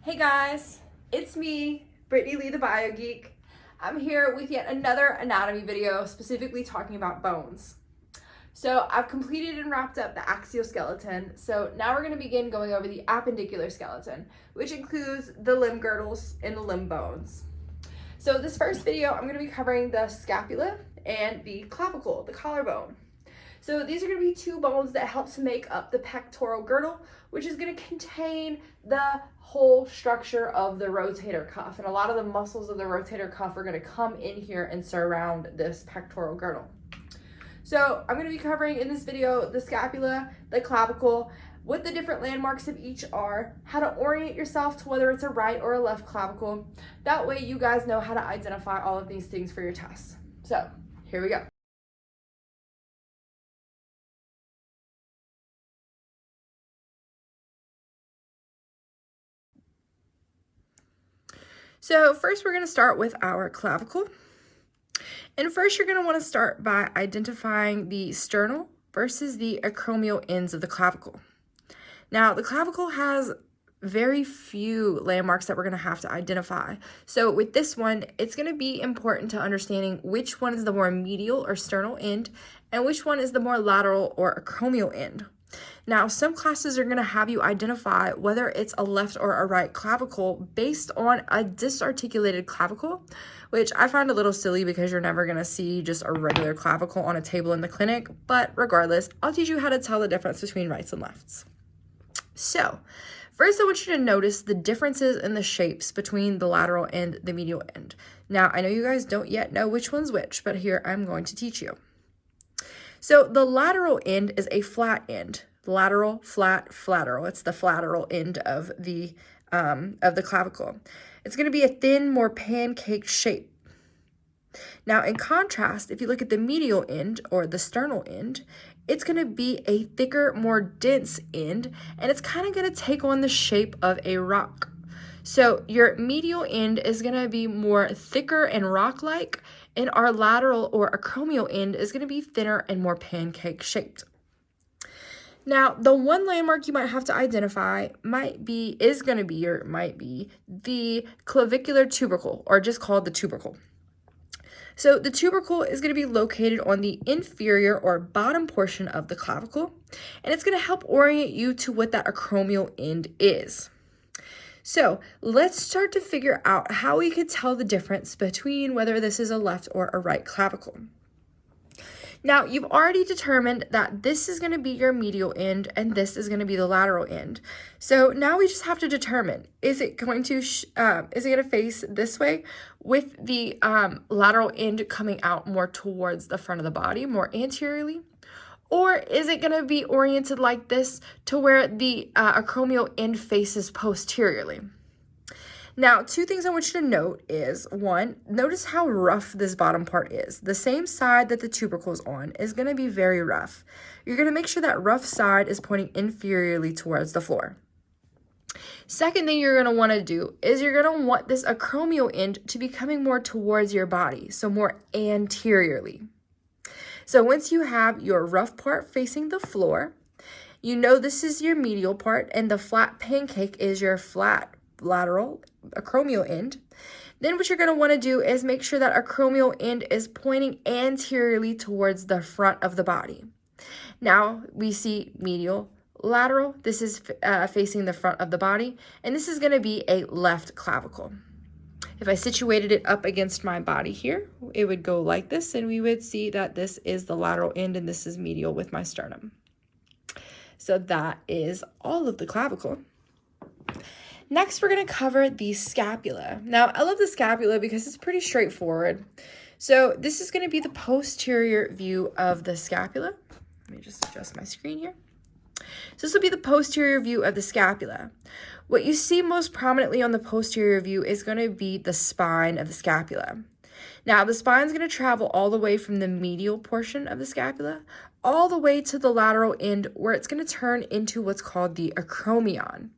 Hey guys, it's me, Brittany Lee the Bio Geek. I'm here with yet another anatomy video specifically talking about bones. So I've completed and wrapped up the axial skeleton, so now we're going to begin going over the appendicular skeleton, which includes the limb girdles and the limb bones. So this first video, I'm going to be covering the scapula and the clavicle, the collarbone. So these are going to be two bones that help to make up the pectoral girdle, which is going to contain the whole structure of the rotator cuff. And a lot of the muscles of the rotator cuff are going to come in here and surround this pectoral girdle. So I'm going to be covering in this video the scapula, the clavicle, what the different landmarks of each are, how to orient yourself to whether it's a right or a left clavicle. That way you guys know how to identify all of these things for your tests. So here we go. So first we're going to start with our clavicle. And first you're going to want to start by identifying the sternal versus the acromial ends of the clavicle. Now the clavicle has very few landmarks that we're going to have to identify. So with this one, it's going to be important to understanding which one is the more medial or sternal end and which one is the more lateral or acromial end. Now, some classes are going to have you identify whether it's a left or a right clavicle based on a disarticulated clavicle, which I find a little silly because you're never going to see just a regular clavicle on a table in the clinic. But regardless, I'll teach you how to tell the difference between rights and lefts. So, first I want you to notice the differences in the shapes between the lateral and the medial end. Now, I know you guys don't yet know which one's which, but here I'm going to teach you. So the lateral end is a flat end. Lateral, flat, flateral. It's the flateral end of the clavicle. It's going to be a thin, more pancake shape. Now, in contrast, if you look at the medial end or the sternal end, it's going to be a thicker, more dense end, and it's kind of going to take on the shape of a rock. So your medial end is going to be more thicker and rock-like, and our lateral or acromial end is going to be thinner and more pancake shaped. Now, the one landmark you might have to identify is going to be the clavicular tubercle, or just called the tubercle. So the tubercle is going to be located on the inferior or bottom portion of the clavicle, and it's going to help orient you to what that acromial end is. So let's start to figure out how we could tell the difference between whether this is a left or a right clavicle. Now, you've already determined that this is going to be your medial end and this is going to be the lateral end. So now we just have to determine, is it going to face this way with the lateral end coming out more towards the front of the body, more anteriorly? Or is it going to be oriented like this to where the acromial end faces posteriorly? Now, two things I want you to note is, one, notice how rough this bottom part is. The same side that the tubercle is on is going to be very rough. You're going to make sure that rough side is pointing inferiorly towards the floor. Second thing you're going to want to do is you're going to want this acromial end to be coming more towards your body, so more anteriorly. So once you have your rough part facing the floor, you know this is your medial part and the flat pancake is your flat lateral acromial end. Then what you're going to want to do is make sure that acromial end is pointing anteriorly towards the front of the body. Now we see medial, lateral. This is facing the front of the body, and this is going to be a left clavicle. If I situated it up against my body here, it would go like this, and we would see that this is the lateral end and this is medial with my sternum. So that is all of the clavicle. Next, we're going to cover the scapula. Now, I love the scapula because it's pretty straightforward. So this is going to be the posterior view of the scapula. Let me just adjust my screen here. So this will be the posterior view of the scapula. What you see most prominently on the posterior view is going to be the spine of the scapula. Now, the spine is going to travel all the way from the medial portion of the scapula all the way to the lateral end, where it's going to turn into what's called the acromion.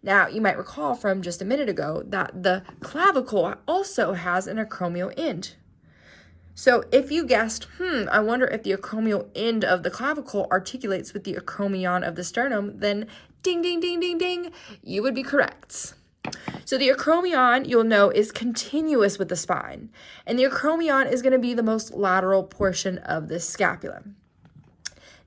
Now, you might recall from just a minute ago that the clavicle also has an acromial end. So if you guessed, I wonder if the acromial end of the clavicle articulates with the acromion of the sternum, then ding, ding, ding, ding, ding, you would be correct. So the acromion, you'll know, is continuous with the spine, and the acromion is going to be the most lateral portion of the scapula.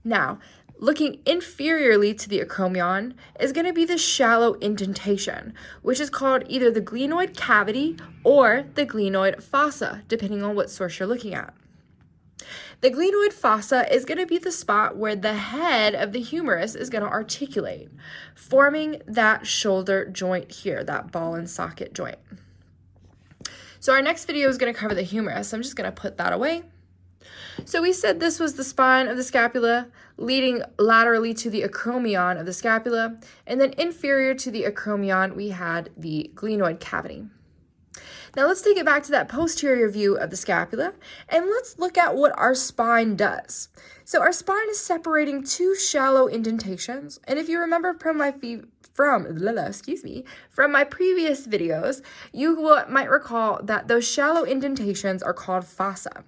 Now, looking inferiorly to the acromion is going to be the shallow indentation, which is called either the glenoid cavity or the glenoid fossa, depending on what source you're looking at. The glenoid fossa is going to be the spot where the head of the humerus is going to articulate, forming that shoulder joint here, that ball and socket joint. So our next video is going to cover the humerus. I'm just going to put that away. So we said this was the spine of the scapula, leading laterally to the acromion of the scapula, and then inferior to the acromion, we had the glenoid cavity. Now let's take it back to that posterior view of the scapula, and let's look at what our spine does. So our spine is separating two shallow indentations, and if you remember from my previous videos, you might recall that those shallow indentations are called fossa.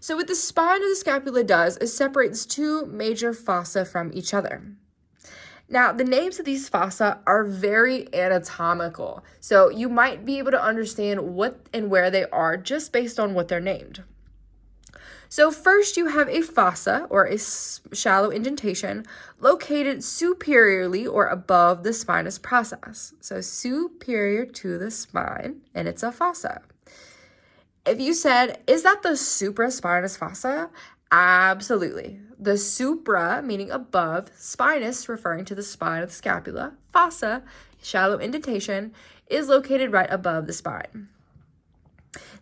So what the spine of the scapula does is separates two major fossa from each other. Now, the names of these fossa are very anatomical, so you might be able to understand what and where they are just based on what they're named. So first you have a fossa, or a shallow indentation, located superiorly or above the spinous process. So superior to the spine, and it's a fossa. If you said, is that the supraspinous fossa? Absolutely. The supra, meaning above, spinous, referring to the spine of the scapula, fossa, shallow indentation, is located right above the spine.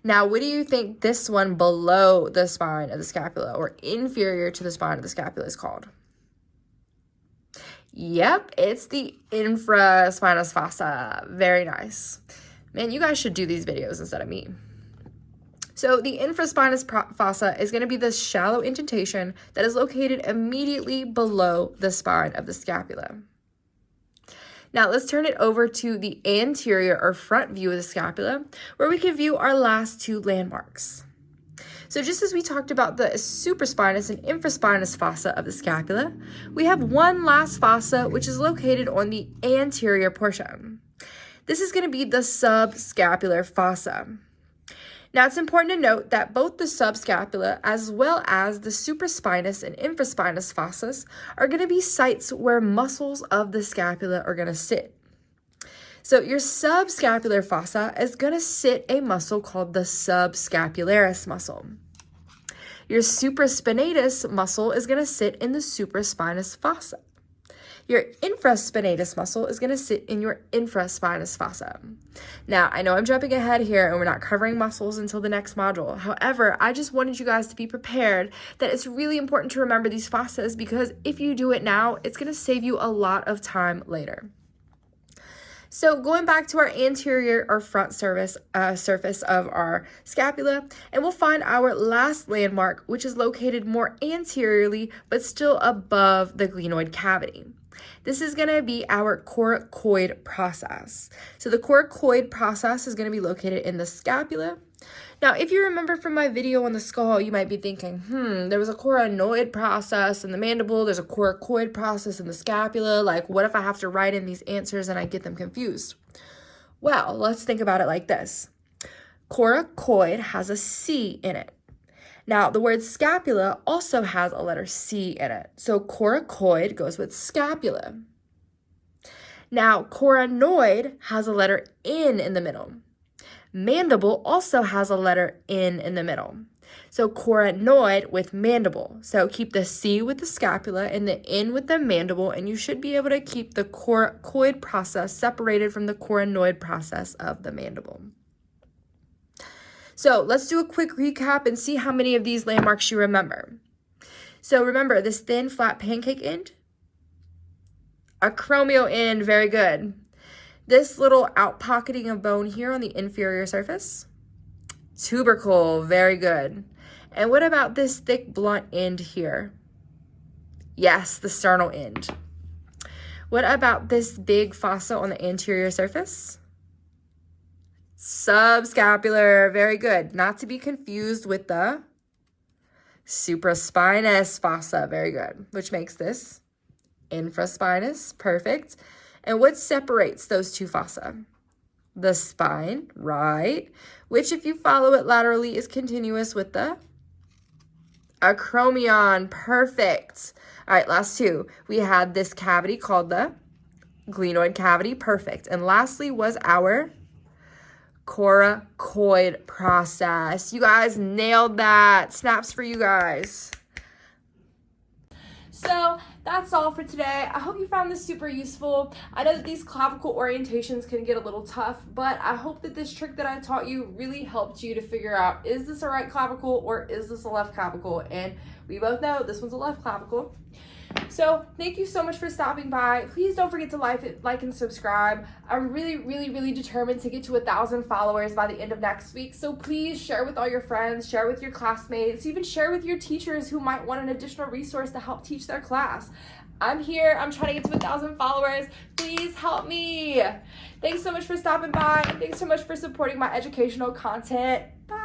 Now, what do you think this one below the spine of the scapula, or inferior to the spine of the scapula, is called? Yep, it's the infraspinous fossa. Very nice. Man, you guys should do these videos instead of me. So the infraspinous fossa is going to be the shallow indentation that is located immediately below the spine of the scapula. Now let's turn it over to the anterior or front view of the scapula, where we can view our last two landmarks. So just as we talked about the supraspinous and infraspinous fossa of the scapula, we have one last fossa which is located on the anterior portion. This is going to be the subscapular fossa. Now, it's important to note that both the subscapula as well as the supraspinous and infraspinous fossas are going to be sites where muscles of the scapula are going to sit. So your subscapular fossa is going to sit a muscle called the subscapularis muscle. Your supraspinatus muscle is going to sit in the supraspinous fossa. Your infraspinatus muscle is going to sit in your infraspinous fossa. Now, I know I'm jumping ahead here and we're not covering muscles until the next module. However, I just wanted you guys to be prepared that it's really important to remember these fossas, because if you do it now, it's going to save you a lot of time later. So going back to our anterior or front surface of our scapula, and we'll find our last landmark, which is located more anteriorly but still above the glenoid cavity. This is going to be our coracoid process. So the coracoid process is going to be located in the scapula. Now, if you remember from my video on the skull, you might be thinking, there was a coronoid process in the mandible, there's a coracoid process in the scapula. Like, what if I have to write in these answers and I get them confused? Well, let's think about it like this. Coracoid has a C in it. Now, the word scapula also has a letter C in it. So coracoid goes with scapula. Now, coronoid has a letter N in the middle. Mandible also has a letter N in the middle. So coronoid with mandible. So keep the C with the scapula and the N with the mandible, and you should be able to keep the coracoid process separated from the coronoid process of the mandible. So let's do a quick recap and see how many of these landmarks you remember. So remember this thin, flat pancake end, acromial end, very good. This little out-pocketing of bone here on the inferior surface, tubercle, very good. And what about this thick, blunt end here? Yes, the sternal end. What about this big fossa on the anterior surface? Subscapular, very good. Not to be confused with the supraspinous fossa, very good, which makes this infraspinous, perfect. And what separates those two fossa? The spine, right, which if you follow it laterally is continuous with the acromion. Perfect. All right, last two. We had this cavity called the glenoid cavity. Perfect. And lastly was our coracoid process. You guys nailed that. Snaps for you guys. So that's all for today. I hope you found this super useful. I know that these clavicle orientations can get a little tough, but I hope that this trick that I taught you really helped you to figure out, is this a right clavicle or is this a left clavicle? And we both know this one's a left clavicle. So thank you so much for stopping by. Please don't forget to like and subscribe. I'm really determined to get to 1,000 followers by the end of next week. So please share with all your friends, share with your classmates, even share with your teachers who might want an additional resource to help teach their class. I'm here. I'm trying to get to 1,000 followers. Please help me. Thanks so much for stopping by. And thanks so much for supporting my educational content. Bye.